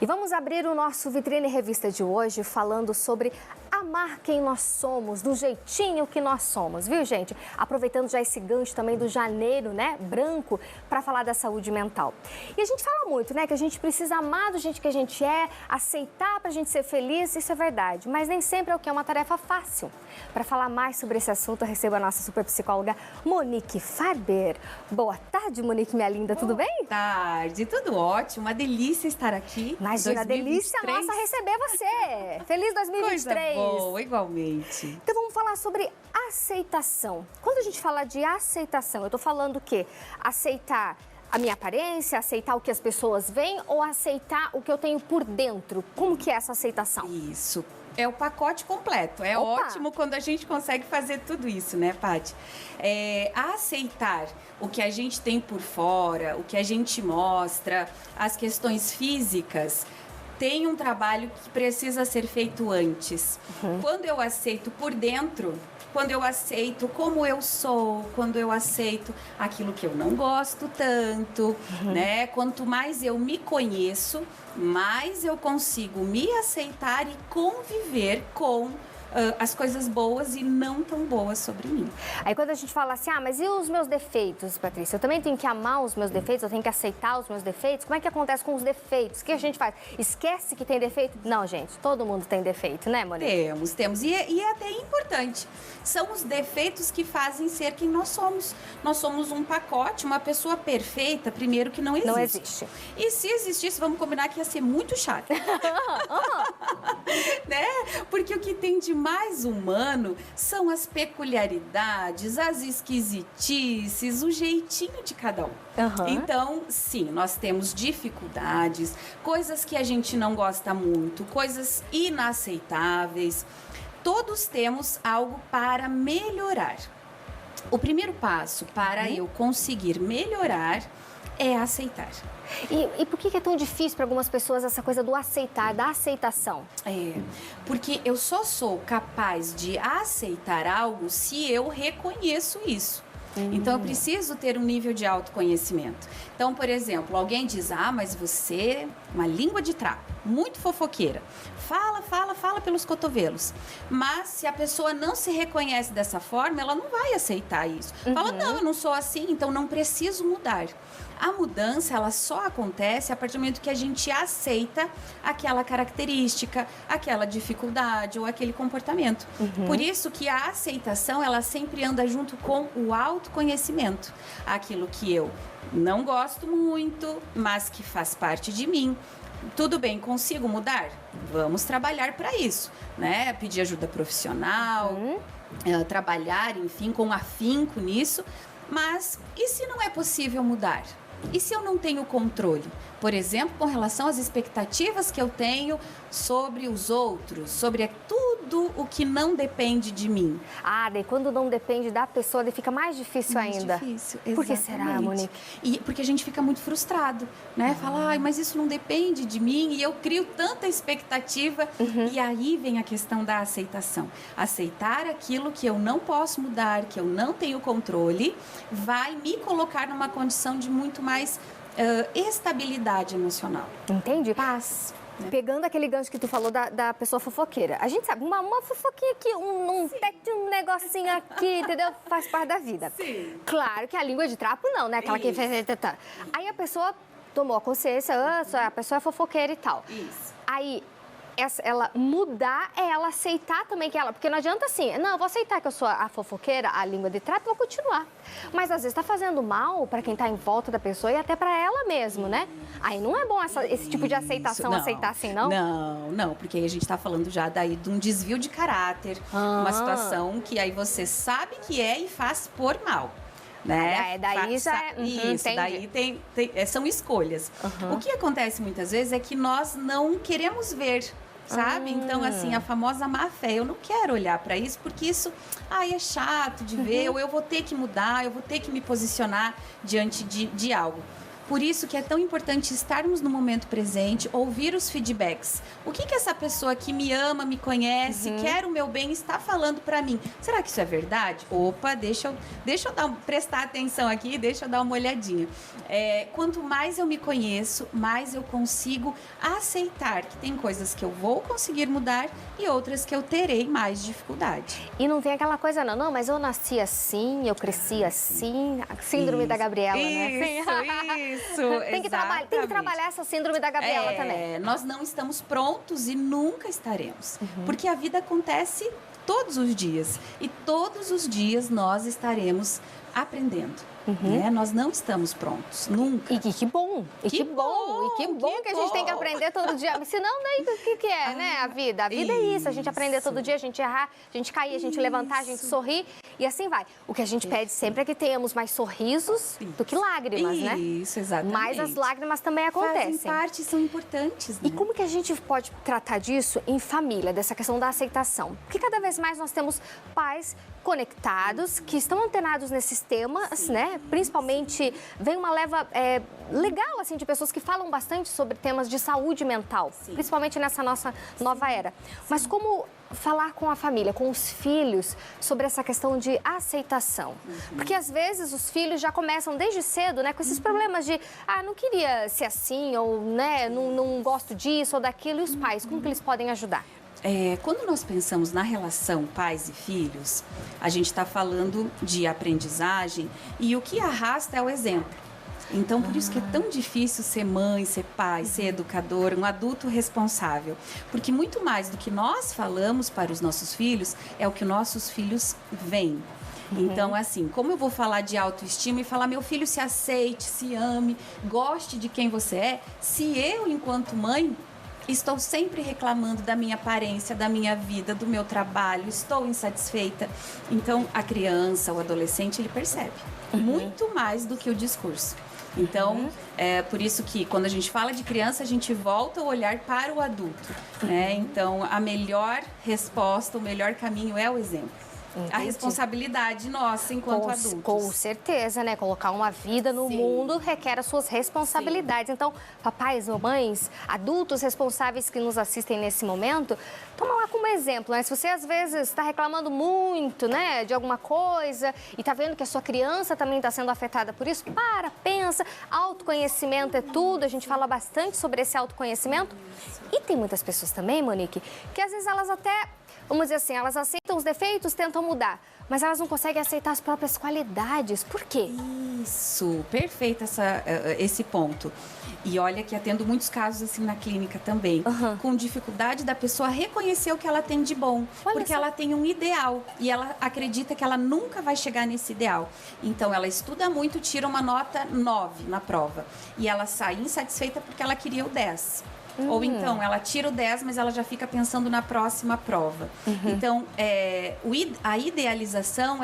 E vamos abrir o nosso Vitrine Revista de hoje falando sobre amar quem nós somos, do jeitinho que nós somos, viu, gente? Aproveitando já esse gancho também do janeiro, né, branco, para falar da saúde mental. E a gente fala muito, né, que a gente precisa amar do jeito que a gente é, aceitar pra gente ser feliz, isso é verdade, mas nem sempre é o que é uma tarefa fácil. Para falar mais sobre esse assunto, eu recebo a nossa super psicóloga Monique Farber. Boa tarde, Monique, minha linda, tudo bem? Boa tarde, tudo ótimo, uma delícia estar aqui. Imagina, delícia nossa receber você. Feliz 2023. Coisa boa, igualmente. Então vamos falar sobre aceitação. Quando a gente fala de aceitação, eu tô falando o quê? Aceitar a minha aparência, aceitar o que as pessoas veem ou aceitar o que eu tenho por dentro? Como que é essa aceitação? Isso. É o pacote completo. É ótimo quando a gente consegue fazer tudo isso, né, Paty? Aceitar o que a gente tem por fora, o que a gente mostra, as questões físicas, tem um trabalho que precisa ser feito antes. Quando eu aceito por dentro, quando eu aceito como eu sou, quando eu aceito aquilo que eu não gosto tanto, né? Quanto mais eu me conheço, mais eu consigo me aceitar e conviver com as coisas boas e não tão boas sobre mim. Aí quando a gente fala assim, mas e os meus defeitos, Patrícia? Eu também tenho que amar os meus defeitos, eu tenho que aceitar os meus defeitos? Como é que acontece com os defeitos? O que a gente faz? Esquece que tem defeito? Não, gente, todo mundo tem defeito, né, Monique? Temos. E é até importante. São os defeitos que fazem ser quem nós somos. Nós somos um pacote, uma pessoa perfeita, primeiro que não existe. Não existe. E se existisse, vamos combinar que ia ser muito chato. Né? Porque o que tem de mais humano são as peculiaridades, as esquisitices, o jeitinho de cada um. Então, sim, nós temos dificuldades, coisas que a gente não gosta muito, coisas inaceitáveis. Todos temos algo para melhorar. O primeiro passo para eu conseguir melhorar é aceitar. E por que é tão difícil para algumas pessoas essa coisa do aceitar, da aceitação? Porque eu só sou capaz de aceitar algo se eu reconheço isso. Então, eu preciso ter um nível de autoconhecimento. Então, por exemplo, alguém diz, mas você é uma língua de trapo, muito fofoqueira. Fala pelos cotovelos. Mas, se a pessoa não se reconhece dessa forma, ela não vai aceitar isso. Fala, não, eu não sou assim, então não preciso mudar. A mudança, ela só acontece a partir do momento que a gente aceita aquela característica, aquela dificuldade ou aquele comportamento. Por isso que a aceitação, ela sempre anda junto com o autoconhecimento. Aquilo que eu não gosto muito, mas que faz parte de mim. Tudo bem, consigo mudar? Vamos trabalhar para isso, né? Pedir ajuda profissional, trabalhar, enfim, com afinco nisso. Mas e se não é possível mudar? E se eu não tenho controle? Por exemplo, com relação às expectativas que eu tenho sobre os outros, sobre tudo o que não depende de mim. Daí quando não depende da pessoa, daí fica mais difícil ainda. Difícil, por que será, Monique? Porque a gente fica muito frustrado, né? Fala, mas isso não depende de mim e eu crio tanta expectativa. E aí vem a questão da aceitação. Aceitar aquilo que eu não posso mudar, que eu não tenho controle, vai me colocar numa condição de muito mais estabilidade emocional. Entendi. Paz. Pegando aquele gancho que tu falou da pessoa fofoqueira. A gente sabe, uma fofoquinha aqui, um negocinho aqui, entendeu? Faz parte da vida. Sim. Claro que a língua de trapo não, né? Aquela que fez... Aí a pessoa tomou a consciência, a pessoa é fofoqueira e tal. Isso. Aí... ela mudar é ela aceitar também que ela... Porque não adianta assim, não, eu vou aceitar que eu sou a fofoqueira, a língua de trapo, vou continuar. Mas às vezes tá fazendo mal para quem tá em volta da pessoa e até para ela mesmo, né? Aí não é bom esse tipo de aceitação, aceitar assim, não? Não, porque aí a gente tá falando já daí de um desvio de caráter, uma situação que aí você sabe que é e faz por mal. Né? Daí já é... Isso, daí são escolhas. O que acontece muitas vezes é que nós não queremos ver, sabe? Então, assim, a famosa má fé. Eu não quero olhar para isso, porque isso é chato de ver, ou eu vou ter que mudar, eu vou ter que me posicionar diante de algo. por isso que é tão importante estarmos no momento presente, ouvir os feedbacks. O que essa pessoa que me ama, me conhece, quer o meu bem, está falando para mim? Será que isso é verdade? Opa, deixa eu prestar atenção aqui, deixa eu dar uma olhadinha. Quanto mais eu me conheço, mais eu consigo aceitar que tem coisas que eu vou conseguir mudar e outras que eu terei mais dificuldade. E não tem aquela coisa, não, mas eu nasci assim, eu cresci assim, a síndrome da Gabriela, né? Isso, tem que trabalhar essa síndrome da Gabriela também. Nós não estamos prontos e nunca estaremos, porque a vida acontece todos os dias e todos os dias nós estaremos aprendendo. Né? Nós não estamos prontos, nunca. E que bom! Que bom que a gente tem que aprender todo dia. Senão, daí o que é, né? A vida. A vida é isso, a gente aprender todo dia, a gente errar, a gente cair, a gente levantar, a gente sorrir e assim vai. O que a gente pede sempre é que tenhamos mais sorrisos do que lágrimas, né? Isso, exatamente. Mas as lágrimas também acontecem. Fazem parte, são importantes, né? E como que a gente pode tratar disso em família, dessa questão da aceitação? Porque cada vez mais nós temos pais conectados, que estão antenados nesses temas, né? Principalmente, vem uma leva legal, assim, de pessoas que falam bastante sobre temas de saúde mental, principalmente nessa nossa nova era. Mas como falar com a família, com os filhos, sobre essa questão de aceitação? Porque, às vezes, os filhos já começam desde cedo, né, com esses problemas de, não queria ser assim, ou, né, não gosto disso ou daquilo. E os pais, como que eles podem ajudar? Quando nós pensamos na relação pais e filhos, a gente está falando de aprendizagem e o que arrasta é o exemplo. Então, por isso que é tão difícil ser mãe, ser pai, ser educador, um adulto responsável. Porque muito mais do que nós falamos para os nossos filhos, é o que nossos filhos veem. Então, assim, como eu vou falar de autoestima e falar, meu filho, se aceite, se ame, goste de quem você é, se eu, enquanto mãe, estou sempre reclamando da minha aparência, da minha vida, do meu trabalho, estou insatisfeita. Então, a criança, o adolescente, ele percebe muito mais do que o discurso. Então, é por isso que quando a gente fala de criança, a gente volta o olhar para o adulto, né? Então, a melhor resposta, o melhor caminho é o exemplo. Entendi. A responsabilidade nossa enquanto adultos. Com certeza, né? Colocar uma vida no mundo requer as suas responsabilidades. Então, papais, mamães, adultos responsáveis que nos assistem nesse momento, toma lá como exemplo, né? Se você às vezes está reclamando muito, né, de alguma coisa e está vendo que a sua criança também está sendo afetada por isso, pensa. Autoconhecimento é tudo. A gente fala bastante sobre esse autoconhecimento. E tem muitas pessoas também, Monique, que às vezes elas até, vamos dizer assim, elas aceitam os defeitos, tentam mudar, mas elas não conseguem aceitar as próprias qualidades. Por quê? Isso, perfeito esse ponto. E olha que atendo muitos casos assim na clínica também, com dificuldade da pessoa reconhecer o que ela tem de bom, porque ela tem um ideal e ela acredita que ela nunca vai chegar nesse ideal. Então ela estuda muito, tira uma nota 9 na prova e ela sai insatisfeita porque ela queria o 10. Ou então, ela tira o 10, mas ela já fica pensando na próxima prova. Então, a idealização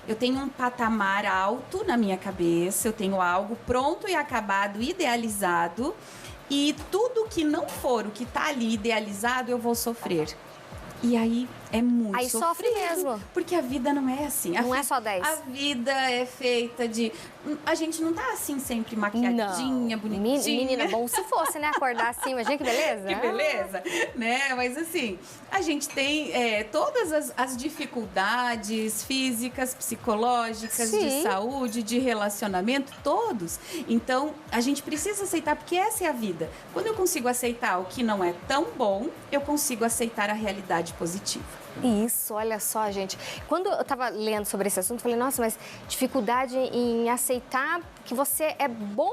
eu tenho um patamar alto na minha cabeça, eu tenho algo pronto e acabado, idealizado, e tudo que não for o que está ali idealizado, eu vou sofrer. E aí é muito aí sofre mesmo. Porque a vida não é assim. Não é só 10. A vida é feita de... A gente não tá assim sempre maquiadinha, bonitinha. Menina, bom se fosse, né? Acordar assim, imagina que beleza. Que beleza, né? Mas assim, a gente tem todas as dificuldades físicas, psicológicas, de saúde, de relacionamento, todos. Então, a gente precisa aceitar, porque essa é a vida. Quando eu consigo aceitar o que não é tão bom, eu consigo aceitar a realidade positiva. Isso, olha só, gente. Quando eu estava lendo sobre esse assunto, eu falei, nossa, mas dificuldade em aceitar que você é bom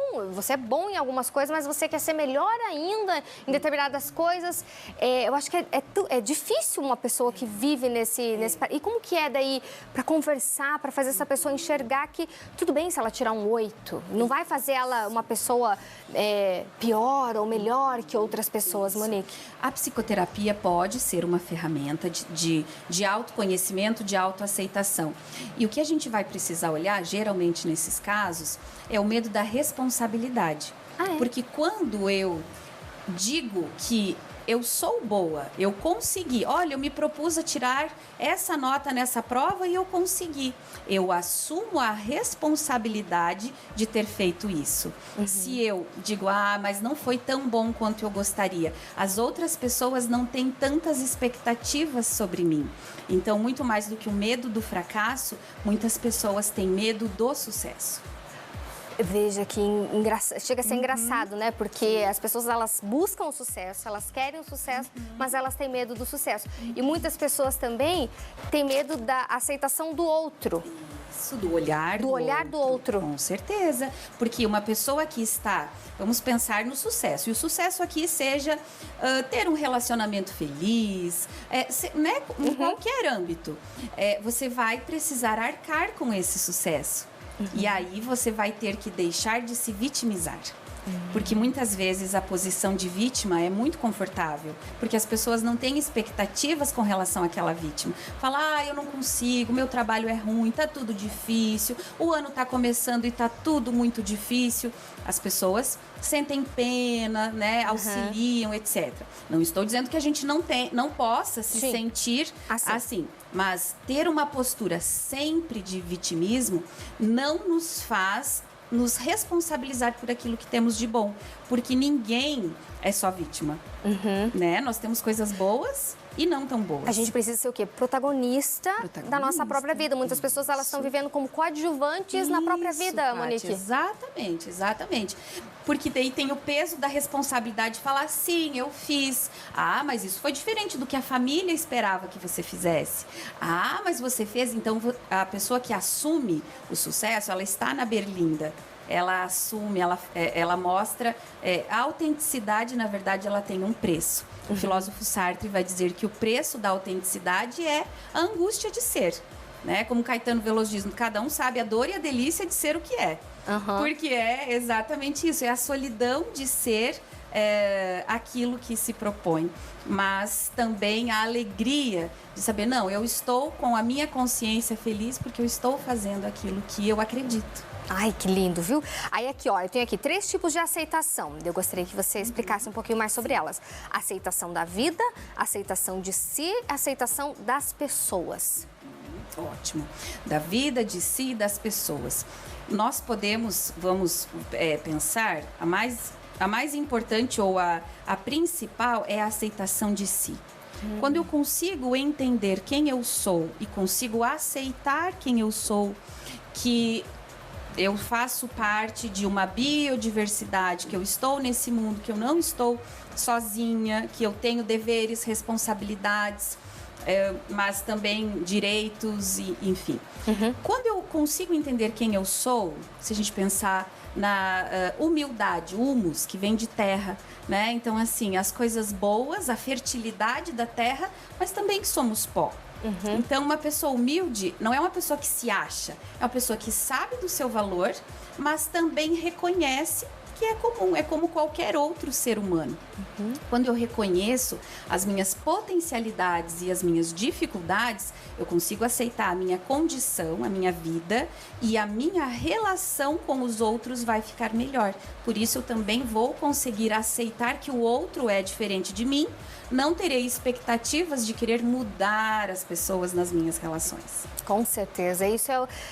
em algumas coisas, mas você quer ser melhor ainda em determinadas coisas. Eu acho que é difícil uma pessoa que vive nesse... E como que é daí para conversar, para fazer essa pessoa enxergar que tudo bem se ela tirar um 8, não vai fazer ela uma pessoa pior ou melhor que outras pessoas, Monique? A psicoterapia pode ser uma ferramenta de autoconhecimento, de autoaceitação. E o que a gente vai precisar olhar, geralmente nesses casos, é o medo da responsabilidade. Porque quando eu digo que eu sou boa, eu consegui. Olha, eu me propus a tirar essa nota nessa prova e eu consegui. Eu assumo a responsabilidade de ter feito isso. Se eu digo, mas não foi tão bom quanto eu gostaria, as outras pessoas não têm tantas expectativas sobre mim. Então, muito mais do que o medo do fracasso, muitas pessoas têm medo do sucesso. Veja que chega a ser engraçado, né? Porque as pessoas, elas buscam o sucesso, elas querem o sucesso, mas elas têm medo do sucesso. E muitas pessoas também têm medo da aceitação do outro. Isso, do olhar do outro. Com certeza. Porque uma pessoa que está, vamos pensar no sucesso. E o sucesso aqui seja ter um relacionamento feliz, né? Em qualquer âmbito. Você vai precisar arcar com esse sucesso. E aí você vai ter que deixar de se vitimizar. Porque muitas vezes a posição de vítima é muito confortável, porque as pessoas não têm expectativas com relação àquela vítima. Fala, eu não consigo, meu trabalho é ruim, tá tudo difícil, o ano tá começando e tá tudo muito difícil. As pessoas sentem pena, né, auxiliam, etc. Não estou dizendo que a gente não possa se sentir assim, mas ter uma postura sempre de vitimismo não nos faz nos responsabilizar por aquilo que temos de bom, porque ninguém é só vítima, né? Nós temos coisas boas e não tão boas. A gente precisa ser o quê? Protagonista da nossa própria vida. Muitas pessoas, elas estão vivendo como coadjuvantes na própria vida, Paty, Monique. Exatamente. Porque daí tem o peso da responsabilidade de falar, sim, eu fiz. Mas isso foi diferente do que a família esperava que você fizesse. Mas você fez. Então, a pessoa que assume o sucesso, ela está na berlinda. Ela assume, ela mostra. A autenticidade, na verdade, ela tem um preço. O filósofo Sartre vai dizer que o preço da autenticidade é a angústia de ser. Né? Como Caetano Veloso diz, cada um sabe a dor e a delícia de ser o que é. Porque é exatamente isso, é a solidão de ser aquilo que se propõe. Mas também a alegria de saber, não, eu estou com a minha consciência feliz porque eu estou fazendo aquilo que eu acredito. Ai, que lindo, viu? Aí aqui, ó, eu tenho aqui 3 tipos de aceitação. Eu gostaria que você explicasse um pouquinho mais sobre elas. Aceitação da vida, aceitação de si, aceitação das pessoas. Ótimo. Da vida, de si e das pessoas. Nós vamos pensar, a mais importante ou a principal é a aceitação de si. Quando eu consigo entender quem eu sou e consigo aceitar quem eu sou, que eu faço parte de uma biodiversidade, que eu estou nesse mundo, que eu não estou sozinha, que eu tenho deveres, responsabilidades, mas também direitos, enfim. Quando eu consigo entender quem eu sou, se a gente pensar na humildade, humus, que vem de terra, né? Então, assim, as coisas boas, a fertilidade da terra, mas também que somos pó. Então, uma pessoa humilde não é uma pessoa que se acha, é uma pessoa que sabe do seu valor, mas também reconhece que é comum, é como qualquer outro ser humano. Quando eu reconheço as minhas potencialidades e as minhas dificuldades, eu consigo aceitar a minha condição, a minha vida, e a minha relação com os outros vai ficar melhor. Por isso, eu também vou conseguir aceitar que o outro é diferente de mim, não terei expectativas de querer mudar as pessoas nas minhas relações. Com certeza. Isso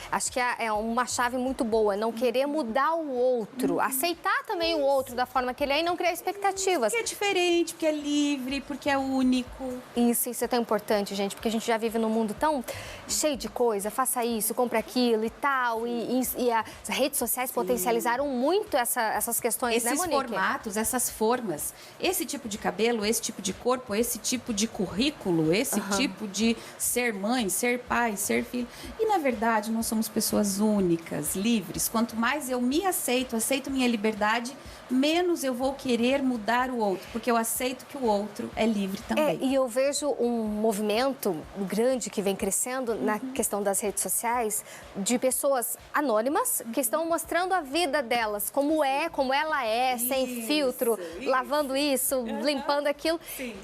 acho que é uma chave muito boa. Não querer mudar o outro. Aceitar também o outro da forma que ele é e não criar expectativas. Porque é diferente, porque é livre, porque é único. Isso é tão importante, gente. Porque a gente já vive num mundo tão cheio de coisa. Faça isso, compre aquilo e tal. E as redes sociais potencializaram muito essas questões, né, Monique? Esses formatos, essas formas. Esse tipo de cabelo, esse tipo de corpo, esse tipo de currículo, esse tipo de ser mãe, ser pai, ser filho. E, na verdade, nós somos pessoas únicas, livres. Quanto mais eu me aceito minha liberdade, menos eu vou querer mudar o outro, porque eu aceito que o outro é livre também. E eu vejo um movimento grande que vem crescendo na questão das redes sociais, de pessoas anônimas que estão mostrando a vida delas, como ela é, sem filtro, lavando isso, limpando aquilo.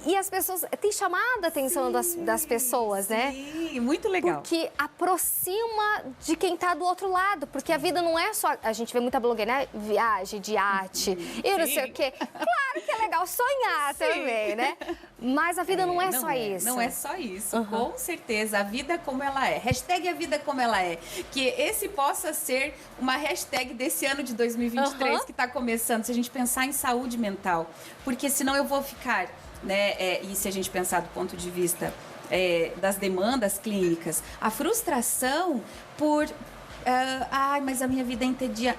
E as pessoas, tem chamado a atenção das pessoas, né? Sim, muito legal. Porque aproxima de quem está do outro lado, porque a vida não é só, a gente vê muita blogueira, né? Viagem, de iate e não sei o quê. Claro que é legal sonhar também, né? Mas a vida não é só isso. Não é só isso, com certeza. A vida como ela é. Hashtag a vida como ela é. Que esse possa ser uma hashtag desse ano de 2023 que está começando, se a gente pensar em saúde mental. Porque senão eu vou ficar, né? E se a gente pensar do ponto de vista das demandas clínicas, a frustração por... mas a minha vida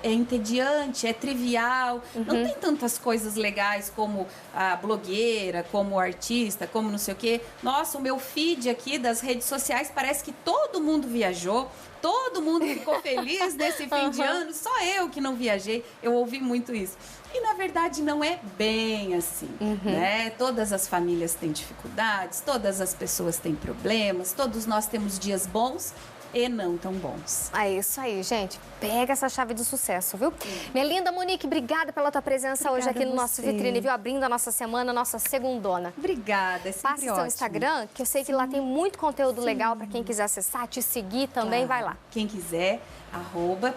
é entediante, é trivial, não tem tantas coisas legais como a blogueira, como o artista, como não sei o quê. Nossa, o meu feed aqui das redes sociais parece que todo mundo viajou, todo mundo ficou feliz nesse fim de ano, só eu que não viajei. Eu ouvi muito isso. E, na verdade, não é bem assim, né? Todas as famílias têm dificuldades, todas as pessoas têm problemas, todos nós temos dias bons e não tão bons. É isso aí, gente. Pega essa chave do sucesso, viu? Minha linda Monique, obrigada pela tua presença hoje aqui no nosso Vitrine, viu? Abrindo a nossa semana, nossa segundona. Obrigada, é sempre Passa o seu Instagram, que eu sei que lá tem muito conteúdo legal para quem quiser acessar, te seguir também, vai lá. Quem quiser,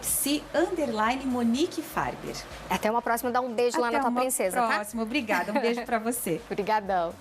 @psi_Monique Farber. Até uma próxima, dá um beijo lá na tua princesa, tá? Até uma próxima, obrigada. Um beijo para você. Obrigadão.